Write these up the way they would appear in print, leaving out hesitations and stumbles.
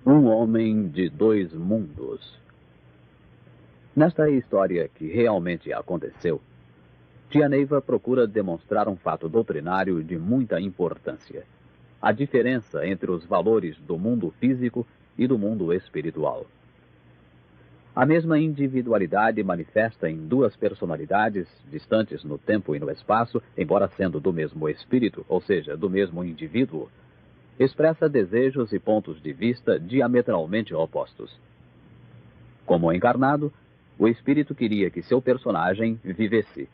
Um homem de dois mundos. Nesta história que realmente aconteceu, Tia Neiva procura demonstrar um fato doutrinário de muita importância: a diferença entre os valores do mundo físico e do mundo espiritual. A mesma individualidade manifesta em duas personalidades distantes no tempo e no espaço, embora sendo do mesmo espírito, ou seja, do mesmo indivíduo, expressa desejos e pontos de vista diametralmente opostos. Como encarnado, o espírito queria que seu personagem vivesse.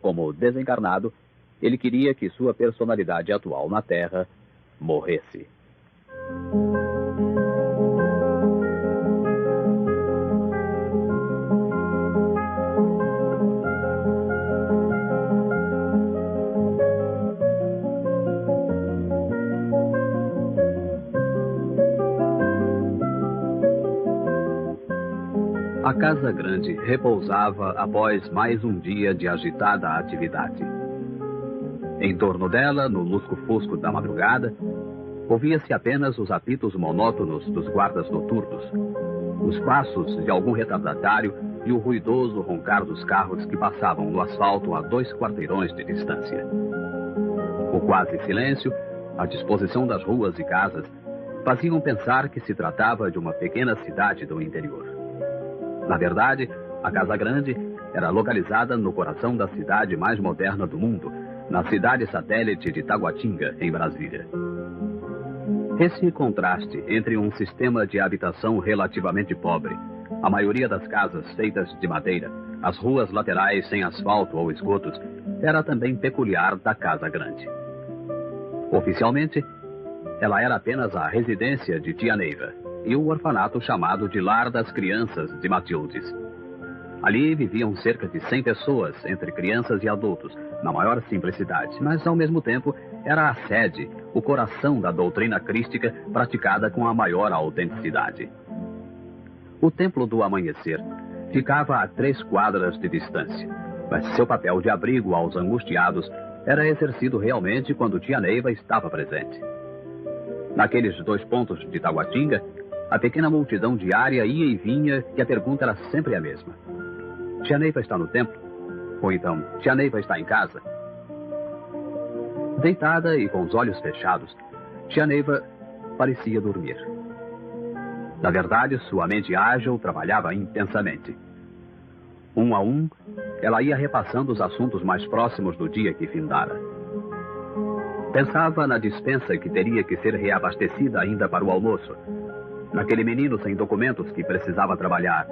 Como desencarnado, ele queria que sua personalidade atual na Terra morresse. A Casa Grande repousava após mais um dia de agitada atividade. Em torno dela, no lusco-fusco da madrugada, ouvia-se apenas os apitos monótonos dos guardas noturnos, os passos de algum retardatário e o ruidoso roncar dos carros que passavam no asfalto a 2 quarteirões de distância. O quase silêncio, a disposição das ruas e casas, faziam pensar que se tratava de uma pequena cidade do interior. Na verdade, a Casa Grande era localizada no coração da cidade mais moderna do mundo, na cidade satélite de Taguatinga, em Brasília. Esse contraste entre um sistema de habitação relativamente pobre, a maioria das casas feitas de madeira, as ruas laterais sem asfalto ou esgotos, era também peculiar da Casa Grande. Oficialmente, ela era apenas a residência de Tia Neiva e o orfanato chamado de Lar das Crianças de Matildes. Ali viviam cerca de 100 pessoas, entre crianças e adultos, na maior simplicidade, mas ao mesmo tempo era a sede, o coração da doutrina crística praticada com a maior autenticidade. O Templo do Amanhecer ficava a 3 quadras de distância, mas seu papel de abrigo aos angustiados era exercido realmente quando Tia Neiva estava presente. Naqueles 2 pontos de Taguatinga, a pequena multidão diária ia e vinha e a pergunta era sempre a mesma: Tia Neiva está no templo? Ou então, Tia Neiva está em casa? Deitada e com os olhos fechados, Tia Neiva parecia dormir. Na verdade, sua mente ágil trabalhava intensamente. Um a um, ela ia repassando os assuntos mais próximos do dia que findara. Pensava na despensa que teria que ser reabastecida ainda para o almoço, naquele menino sem documentos que precisava trabalhar,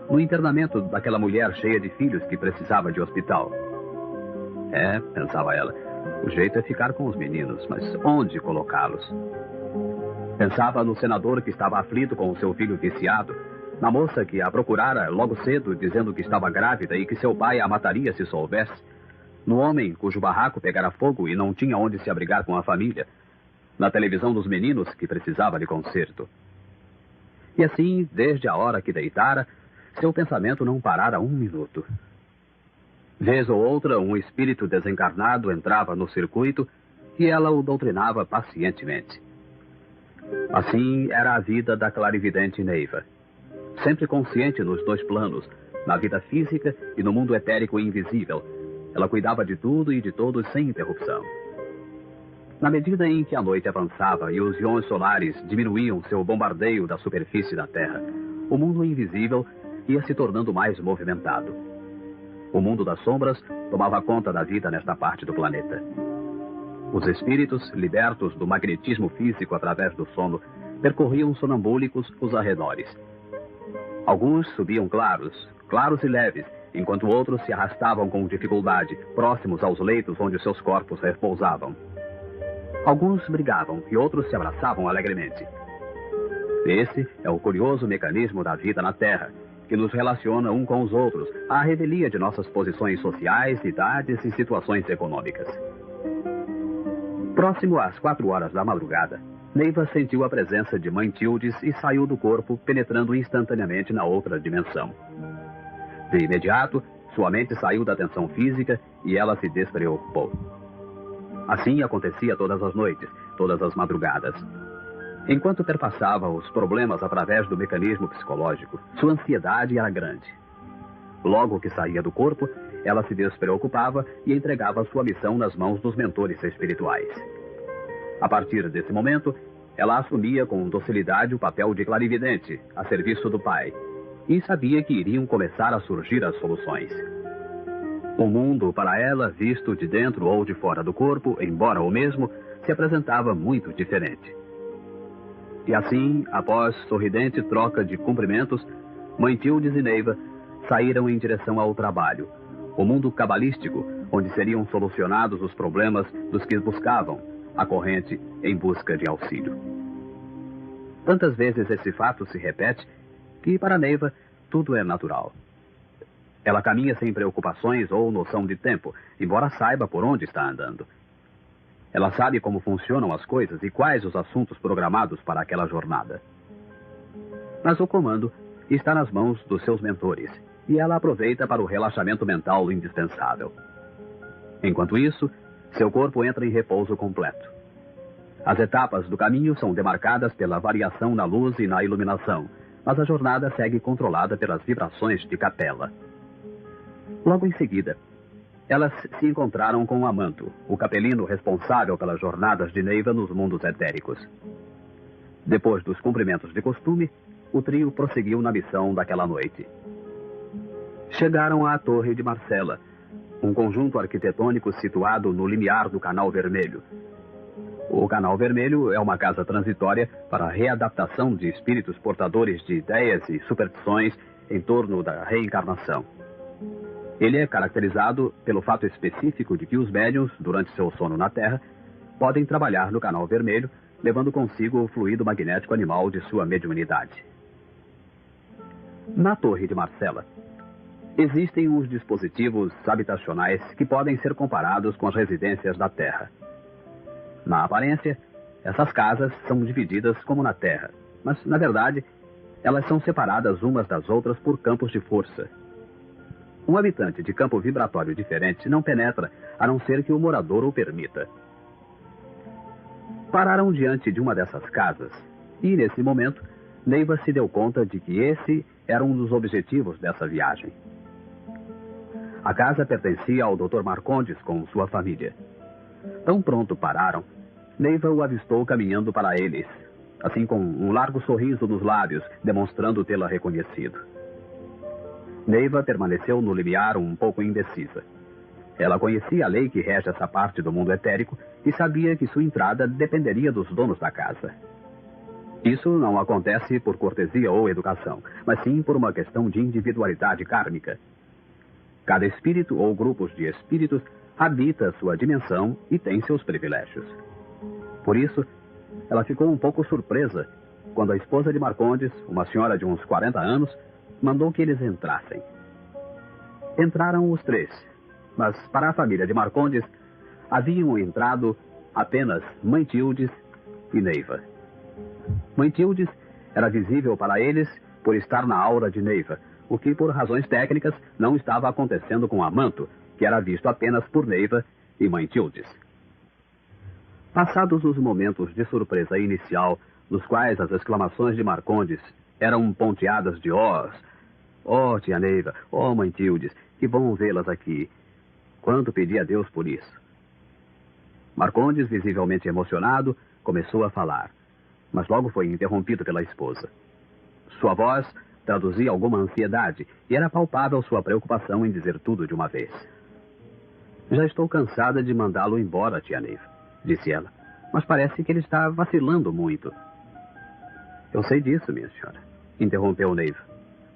no internamento daquela mulher cheia de filhos que precisava de hospital. Pensava ela, o jeito é ficar com os meninos, mas onde colocá-los? Pensava no senador que estava aflito com o seu filho viciado, na moça que a procurara logo cedo dizendo que estava grávida e que seu pai a mataria se soubesse, no homem cujo barraco pegara fogo e não tinha onde se abrigar com a família, na televisão dos meninos que precisava de conserto. E assim, desde a hora que deitara, seu pensamento não parara um minuto. Vez ou outra, um espírito desencarnado entrava no circuito e ela o doutrinava pacientemente. Assim era a vida da clarividente Neiva, sempre consciente nos 2 planos, na vida física e no mundo etérico e invisível. Ela cuidava de tudo e de todos sem interrupção. Na medida em que a noite avançava e os íons solares diminuíam seu bombardeio da superfície da Terra, o mundo invisível ia se tornando mais movimentado. O mundo das sombras tomava conta da vida nesta parte do planeta. Os espíritos, libertos do magnetismo físico através do sono, percorriam sonambúlicos os arredores. Alguns subiam claros e leves, enquanto outros se arrastavam com dificuldade, próximos aos leitos onde seus corpos repousavam. Alguns brigavam e outros se abraçavam alegremente. Esse é o curioso mecanismo da vida na Terra, que nos relaciona um com os outros, à revelia de nossas posições sociais, idades e situações econômicas. Próximo às 4 horas da madrugada, Neiva sentiu a presença de Mãe Tildes e saiu do corpo, penetrando instantaneamente na outra dimensão. De imediato, sua mente saiu da tensão física e ela se despreocupou. Assim acontecia todas as noites, todas as madrugadas. Enquanto perpassava os problemas através do mecanismo psicológico, sua ansiedade era grande. Logo que saía do corpo, ela se despreocupava e entregava sua missão nas mãos dos mentores espirituais. A partir desse momento, ela assumia com docilidade o papel de clarividente, a serviço do pai, e sabia que iriam começar a surgir as soluções. O mundo, para ela, visto de dentro ou de fora do corpo, embora o mesmo, se apresentava muito diferente. E assim, após sorridente troca de cumprimentos, Mãe Tildes e Neiva saíram em direção ao trabalho, o mundo cabalístico, onde seriam solucionados os problemas dos que buscavam a corrente em busca de auxílio. Tantas vezes esse fato se repete que, para Neiva, tudo é natural. Ela caminha sem preocupações ou noção de tempo, embora saiba por onde está andando. Ela sabe como funcionam as coisas e quais os assuntos programados para aquela jornada. Mas o comando está nas mãos dos seus mentores, e ela aproveita para o relaxamento mental indispensável. Enquanto isso, seu corpo entra em repouso completo. As etapas do caminho são demarcadas pela variação na luz e na iluminação, mas a jornada segue controlada pelas vibrações de capela. Logo em seguida, elas se encontraram com Amanto, o capelino responsável pelas jornadas de Neiva nos mundos etéricos. Depois dos cumprimentos de costume, o trio prosseguiu na missão daquela noite. Chegaram à Torre de Marcela, um conjunto arquitetônico situado no limiar do Canal Vermelho. O Canal Vermelho é uma casa transitória para a readaptação de espíritos portadores de ideias e superstições em torno da reencarnação. Ele é caracterizado pelo fato específico de que os médiuns, durante seu sono na Terra, podem trabalhar no Canal Vermelho, levando consigo o fluido magnético animal de sua mediunidade. Na Torre de Marcela, existem os dispositivos habitacionais que podem ser comparados com as residências da Terra. Na aparência, essas casas são divididas como na Terra, mas, na verdade, elas são separadas umas das outras por campos de força. Um habitante de campo vibratório diferente não penetra, a não ser que o morador o permita. Pararam diante de uma dessas casas, e, nesse momento, Neiva se deu conta de que esse era um dos objetivos dessa viagem. A casa pertencia ao Dr. Marcondes com sua família. Tão pronto pararam, Neiva o avistou caminhando para eles, assim com um largo sorriso nos lábios, demonstrando tê-la reconhecido. Neiva permaneceu no limiar um pouco indecisa. Ela conhecia a lei que rege essa parte do mundo etérico e sabia que sua entrada dependeria dos donos da casa. Isso não acontece por cortesia ou educação, mas sim por uma questão de individualidade kármica. Cada espírito ou grupos de espíritos habita sua dimensão e tem seus privilégios. Por isso, ela ficou um pouco surpresa quando a esposa de Marcondes, uma senhora de uns 40 anos, mandou que eles entrassem. Entraram os três, mas para a família de Marcondes haviam entrado apenas Mãe Tildes e Neiva. Mãe Tildes era visível para eles por estar na aura de Neiva, o que por razões técnicas não estava acontecendo com Amanto, que era visto apenas por Neiva e Mãe Tildes. Passados os momentos de surpresa inicial, nos quais as exclamações de Marcondes eram ponteadas de ós, "Oh, tia Neiva, oh, Mãe Tildes, que bom vê-las aqui. Quanto pedi a Deus por isso." Marcondes, visivelmente emocionado, começou a falar, mas logo foi interrompido pela esposa. Sua voz traduzia alguma ansiedade e era palpável sua preocupação em dizer tudo de uma vez. "Já estou cansada de mandá-lo embora, tia Neiva", disse ela, "mas parece que ele está vacilando muito." "Eu sei disso, minha senhora", interrompeu Neiva.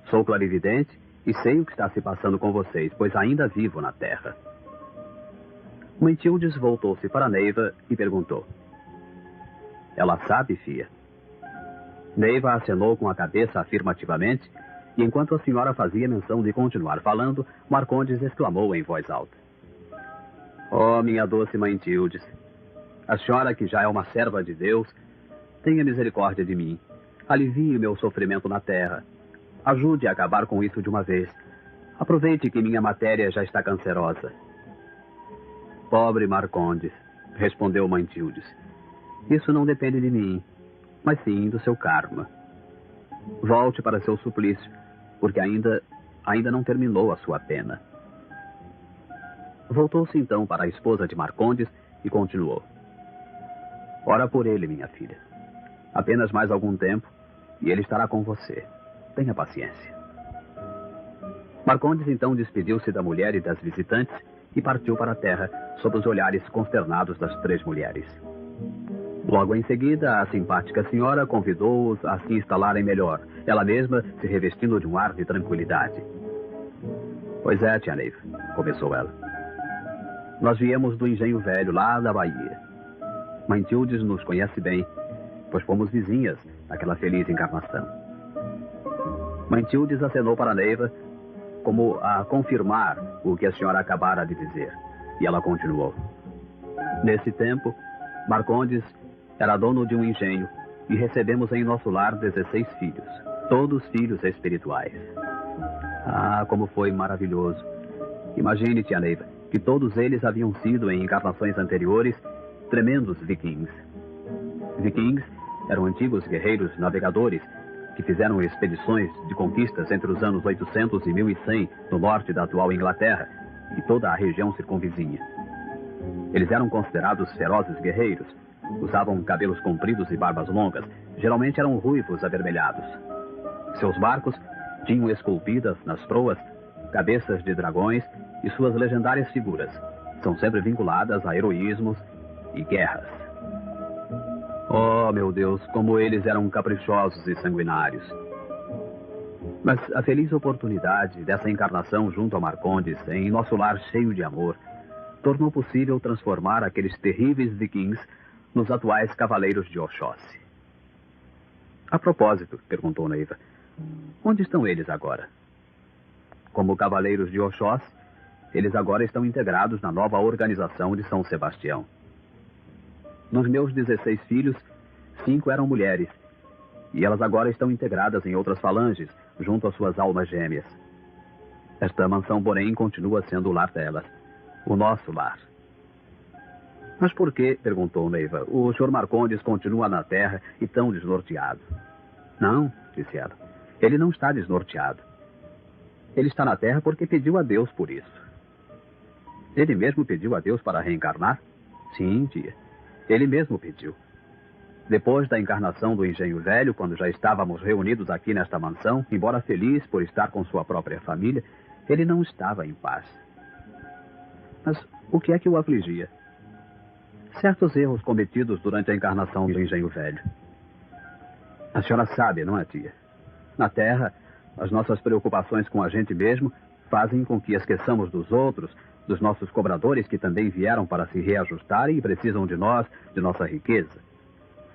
"Sou clarividente e sei o que está se passando com vocês, pois ainda vivo na Terra." Mãe Tildes voltou-se para Neiva e perguntou: "Ela sabe, fia?" Neiva acenou com a cabeça afirmativamente, e enquanto a senhora fazia menção de continuar falando, Marcondes exclamou em voz alta: "Oh, minha doce Mãe Tildes, a senhora que já é uma serva de Deus, tenha misericórdia de mim, alivie o meu sofrimento na Terra. Ajude a acabar com isso de uma vez. Aproveite que minha matéria já está cancerosa." "Pobre Marcondes", respondeu Mãe Tildes, "isso não depende de mim. mas sim do seu karma. Volte para seu suplício, porque ainda não terminou a sua pena. Voltou-se então para a esposa de Marcondes e continuou. Ora por ele, minha filha. Apenas mais algum tempo e ele estará com você. Tenha paciência. Marcondes então despediu-se da mulher e das visitantes e partiu para a terra sob os olhares consternados das 3 mulheres. Logo em seguida, a simpática senhora convidou-os a se instalarem melhor, ela mesma se revestindo de um ar de tranquilidade. Pois é, tia Neiva, começou ela. Nós viemos do Engenho Velho, lá da Bahia. Mãe Tildes nos conhece bem, pois fomos vizinhas naquela feliz encarnação. Mãe Tildes acenou para a Neiva como a confirmar o que a senhora acabara de dizer. E ela continuou. Nesse tempo, Marcondes era dono de um engenho e recebemos em nosso lar 16 filhos, todos filhos espirituais. Ah, como foi maravilhoso. Imagine, tia Neiva, que todos eles haviam sido, em encarnações anteriores, tremendos vikings. Vikings eram antigos guerreiros navegadores que fizeram expedições de conquistas entre os anos 800 e 1100 no norte da atual Inglaterra e toda a região circunvizinha. Eles eram considerados ferozes guerreiros, usavam cabelos compridos e barbas longas, geralmente eram ruivos avermelhados. Seus barcos tinham esculpidas nas proas cabeças de dragões e suas legendárias figuras são sempre vinculadas a heroísmos e guerras. Oh, meu Deus, como eles eram caprichosos e sanguinários. Mas a feliz oportunidade dessa encarnação junto a Marcondes, em nosso lar cheio de amor, tornou possível transformar aqueles terríveis vikings nos atuais cavaleiros de Oxóssi. A propósito, perguntou Neiva, onde estão eles agora? Como cavaleiros de Oxóssi, eles agora estão integrados na nova organização de São Sebastião. Dos meus 16 filhos, 5 eram mulheres, e elas agora estão integradas em outras falanges, junto às suas almas gêmeas. Esta mansão, porém, continua sendo o lar delas, o nosso lar. Mas por que, perguntou Neiva, o Sr. Marcondes continua na terra e tão desnorteado? Não, disse ela, ele não está desnorteado. Ele está na terra porque pediu a Deus por isso. Ele mesmo pediu a Deus para reencarnar? Sim, tia. Ele mesmo pediu. Depois da encarnação do Engenho Velho, quando já estávamos reunidos aqui nesta mansão, embora feliz por estar com sua própria família, ele não estava em paz. Mas o que é que o afligia? Certos erros cometidos durante a encarnação do Engenho Velho. A senhora sabe, não é, tia? Na Terra, as nossas preocupações com a gente mesmo fazem com que esqueçamos dos outros, dos nossos cobradores que também vieram para se reajustarem e precisam de nós, de nossa riqueza.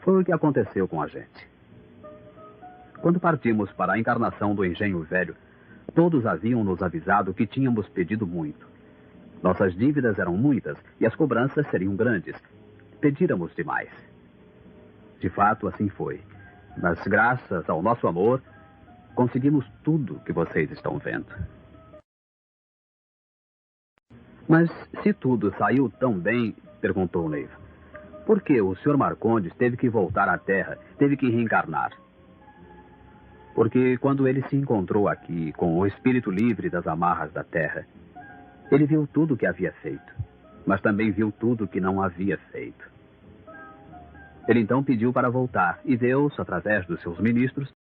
Foi o que aconteceu com a gente. Quando partimos para a encarnação do Engenho Velho, todos haviam nos avisado que tínhamos pedido muito. Nossas dívidas eram muitas e as cobranças seriam grandes. Pedíramos demais. De fato, assim foi. Mas graças ao nosso amor, conseguimos tudo que vocês estão vendo. Mas se tudo saiu tão bem, perguntou Neiva, por que o Sr. Marcondes teve que voltar à Terra, teve que reencarnar? Porque quando ele se encontrou aqui com o espírito livre das amarras da Terra, ele viu tudo o que havia feito, mas também viu tudo o que não havia feito. Ele então pediu para voltar, e Deus, através dos seus ministros,